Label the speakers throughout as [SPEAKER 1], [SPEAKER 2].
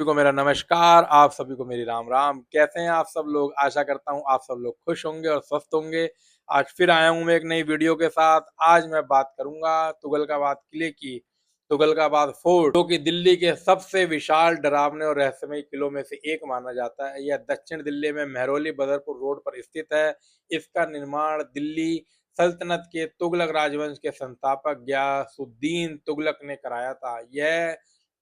[SPEAKER 1] सभी को मेरा नमस्कार। आप सभी को मेरी राम राम। कैसे हैं आप सब लोग? आशा करता हूँ आप सब लोग खुश होंगे और स्वस्थ होंगे। आज फिर आया हूँ मैं एक नई वीडियो के साथ। आज मैं बात करूंगा तुगलकाबाद किले की। तुगलकाबाद फोर्ट जो कि दिल्ली के सबसे विशाल, डरावने और रहस्यमय किलों में से एक माना जाता है। यह दक्षिण दिल्ली में मेहरौली बदरपुर रोड पर स्थित है। इसका निर्माण दिल्ली सल्तनत के तुगलक राजवंश के संस्थापक गयासुद्दीन तुगलक ने कराया था। यह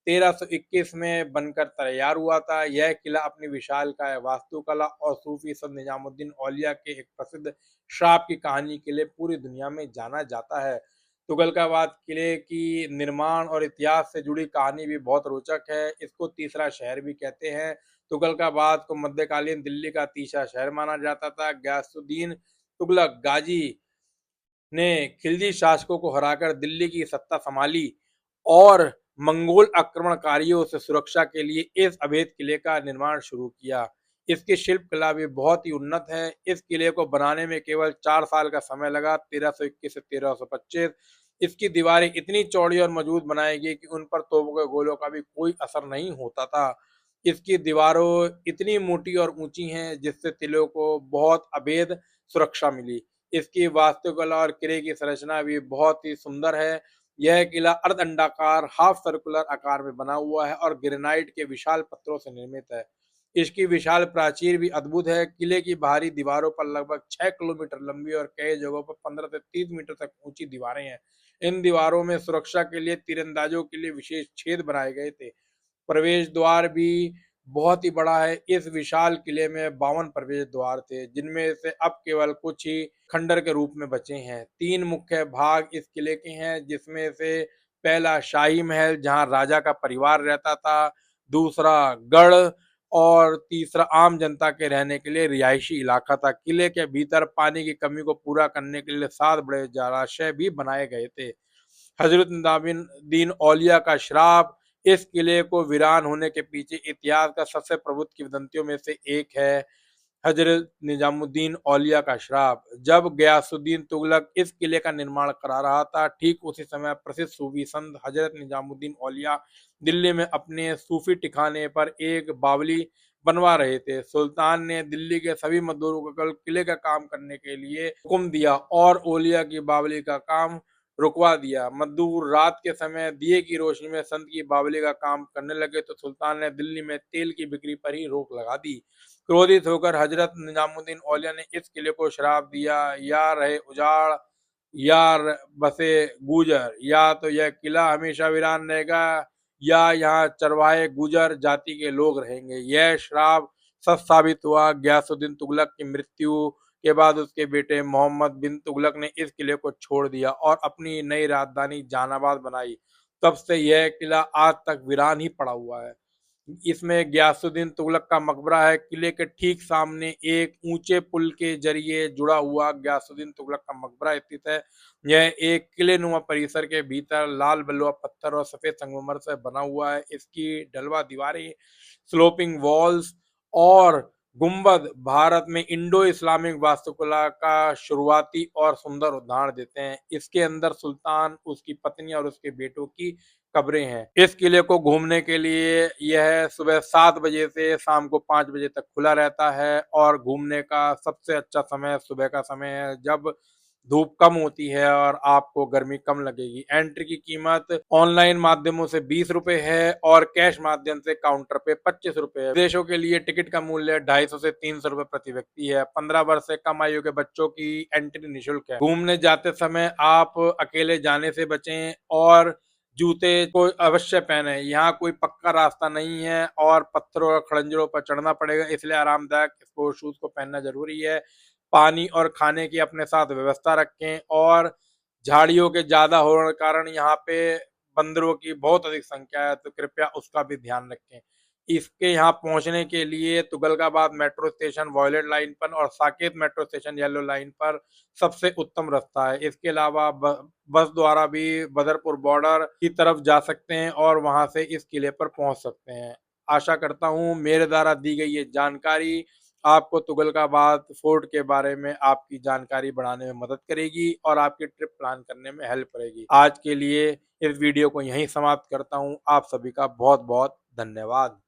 [SPEAKER 1] 1321 में बनकर तैयार हुआ था। यह किला अपनी विशालकाय वास्तुकला और सूफी संत निजामुद्दीन औलिया के एक प्रसिद्ध श्राप की कहानी के लिए पूरी दुनिया में जाना जाता है। तुगलकाबाद किले की निर्माण और इतिहास से जुड़ी कहानी भी बहुत रोचक है। इसको तीसरा शहर भी कहते हैं। तुगलकाबाद को मध्यकालीन दिल्ली का तीसरा शहर माना जाता था। गयासुद्दीन तुगलक गाजी ने खिलजी शासकों को हराकर दिल्ली की सत्ता संभाली और मंगोल आक्रमणकारियों से सुरक्षा के लिए इस अभेद किले का निर्माण शुरू किया। इसकी शिल्प कला भी बहुत ही उन्नत है। इस किले को बनाने में केवल 4 साल का समय लगा, 1321 से 1325। इसकी दीवारें इतनी चौड़ी और मजबूत बनाई गई कि उन पर तोपों के गोलों का भी कोई असर नहीं होता था। इसकी दीवारों इतनी मोटी और ऊंची हैं जिससे किले को बहुत अभेद सुरक्षा मिली। इसकी वास्तुकला और किले की संरचना भी बहुत ही सुंदर है। यह किला अर्ध अंडाकार हाफ सर्कुलर आकार में बना हुआ है और ग्रेनाइट के विशाल पत्थरों से निर्मित है। इसकी विशाल प्राचीर भी अद्भुत है। किले की बाहरी दीवारों पर लगभग 6 किलोमीटर लंबी और कई जगहों पर 15 से 30 मीटर तक ऊंची दीवारें हैं। इन दीवारों में सुरक्षा के लिए तीरंदाजों के लिए विशेष छेद बनाए गए थे। प्रवेश द्वार भी बहुत ही बड़ा है। इस विशाल किले में 52 प्रवेश द्वार थे, जिनमें से अब केवल कुछ ही खंडर के रूप में बचे हैं। 3 मुख्य भाग इस किले के हैं, जिसमें से पहला शाही महल जहां राजा का परिवार रहता था, दूसरा गढ़ और तीसरा आम जनता के रहने के लिए रिहायशी इलाका था। किले के भीतर पानी की कमी को पूरा करने के लिए 7 बड़े जलाशय भी बनाए गए थे। हजरत निजामुद्दीन औलिया का श्राप इस किले को वीरान होने के पीछे इतिहास का सबसे प्रबुद्ध किंवदंतियों में से एक है। हजरत निजामुद्दीन औलिया का श्राप। जब गयासुद्दीन तुगलक इस किले का निर्माण करा रहा था, ठीक उसी समय प्रसिद्ध सूफी संत हजरत निजामुद्दीन औलिया दिल्ली में अपने सूफी ठिकाने पर एक बावली बनवा रहे थे। सुल्तान ने दिल्ली के सभी मजदूरों को कल किले का काम करने के लिए हुक्म दिया और औलिया की बावली का काम रुकवा दिया। मजदूर रात के समय दिए की रोशनी में संत की बावली का काम करने लगे तो सुल्तान ने दिल्ली में तेल की बिक्री पर ही रोक लगा दी। क्रोधित होकर हजरत निजामुद्दीन औलिया ने इस किले को श्राप दिया, या रहे उजाड़ या बसे गुजर, या तो यह किला हमेशा वीरान रहेगा या यहाँ चरवाहे गुजर जाति के लोग रहेंगे। यह श्राप सच साबित हुआ। गयासुद्दीन तुगलक की मृत्यु के बाद उसके बेटे मोहम्मद बिन तुगलक ने इस किले को छोड़ दिया और अपनी नई राजधानी जहानाबाद बनाई। तब से यह किला आज तक वीरान ही पड़ा हुआ है। इसमें गयासुद्दीन तुगलक का मकबरा है। किले के ठीक सामने एक ऊंचे पुल के जरिए जुड़ा हुआ गयासुद्दीन तुगलक का मकबरा स्थित है। यह एक किलेनुमा परिसर के भीतर लाल बलुआ पत्थर और सफेद संगमरमर से बना हुआ है। इसकी ढलवा दीवारें, स्लोपिंग वॉल्स और गुंबद भारत में इंडो इस्लामिक वास्तुकला का शुरुआती और सुंदर उदाहरण देते हैं। इसके अंदर सुल्तान, उसकी पत्नी और उसके बेटों की कब्रें हैं। इस किले को घूमने के लिए यह सुबह 7 बजे से शाम को 5 बजे तक खुला रहता है और घूमने का सबसे अच्छा समय सुबह का समय है, जब धूप कम होती है और आपको गर्मी कम लगेगी। एंट्री की कीमत ऑनलाइन माध्यमों से 20 रुपए है और कैश माध्यम से काउंटर पे 25 रुपए है। विदेशों के लिए टिकट का मूल्य 250 से 300 रुपए प्रति व्यक्ति है। 15 वर्ष से कम आयु के बच्चों की एंट्री निःशुल्क है। घूमने जाते समय आप अकेले जाने से बचें और जूते को अवश्य पहने। यहाँ कोई पक्का रास्ता नहीं है और पत्थरों और खड़ंजरों पर चढ़ना पड़ेगा, इसलिए आरामदायक स्पोर्ट्स शूज को पहनना जरूरी है। पानी और खाने की अपने साथ व्यवस्था रखें और झाड़ियों के ज्यादा होने के कारण यहाँ पे बंदरों की बहुत अधिक संख्या है, तो कृपया उसका भी ध्यान रखें। इसके यहाँ पहुंचने के लिए Tughlakabad metro station violet line पर और Saket metro station yellow line पर सबसे उत्तम रास्ता है। इसके अलावा बस द्वारा भी बदरपुर बॉर्डर की तरफ जा सकते हैं और वहां से इस किले पर पहुंच सकते हैं। आशा करता हूं मेरे द्वारा दी गई ये जानकारी आपको तुगलकाबाद फोर्ट के बारे में आपकी जानकारी बढ़ाने में मदद करेगी और आपकी ट्रिप प्लान करने में हेल्प करेगी। आज के लिए इस वीडियो को यहीं समाप्त करता हूं। आप सभी का बहुत बहुत धन्यवाद।